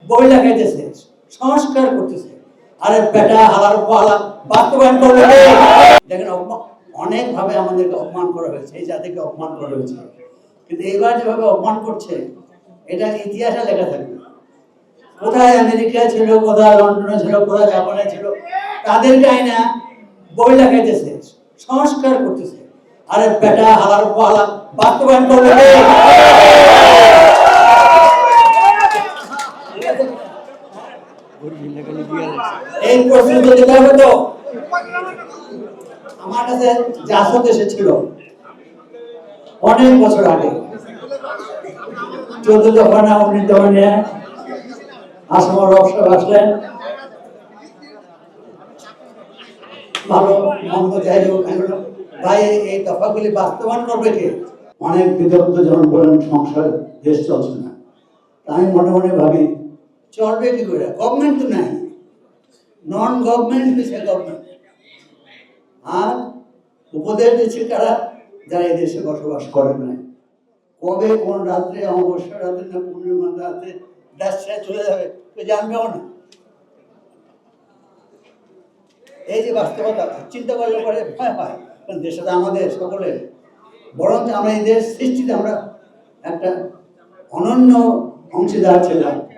বই লেখাইতেছে, সংস্কার করতেছে। আরে বেটা হালার পালা বাস্তবায়ন করবে। দেখেন অনেক ভাবে আমাদেরকে অপমান করা হয়েছে, এই জাতিকে অপমান করা হয়েছে, কিন্তু এবার যেভাবে অপমান করছে এটা ইতিহাসে লেখা থাকবে। কোথায় আমেরিকা ছিল, কোথায় লন্ডনে ছিল, কোথায় জাপানে ছিল, তাদেরকে আইনা বই লেখাইতেছে, সংস্কার করতেছে। আরে বেটা হালার পালা বাস্তবায়ন করবে। এই প্রশ্ন দিতে হবে তো। আমার কাছে জাসদ এসেছিল অনেক বছর আগে, 14 দফা না 19 দফা নিয়ে আসামের রক্ষা আসলেন। ভালো মন্দ যাই হোক, ভাই এই দফাগুলি বাস্তবায়ন করবে কে? অনেক বিদগ্ধ যখন বলেন সংসার দেশ চলছে না, আমি মনে মনে ভাবি চলবে কি করে? গভর্নমেন্ট তো নাই, নন গভর্নমেন্ট বিষয় গভর্নমেন্ট। আর উপদেশ দিচ্ছে কারা? যারা এই দেশে বসবাস করে নাই। কবে কোন রাত্রে, অমাবস্যা রাত্রে না পূর্ণিমা রাত্রে দেশ ছেড়ে চলে যাবে তো জানবেও না। এই যে বাস্তবতা চিন্তা করলে পরে ভয় হয়, কারণ দেশে তো আমাদের সকলের, বরঞ্চ আমরা এই দেশ সৃষ্টিতে আমরা একটা অনন্য অংশীদার ছিলাম।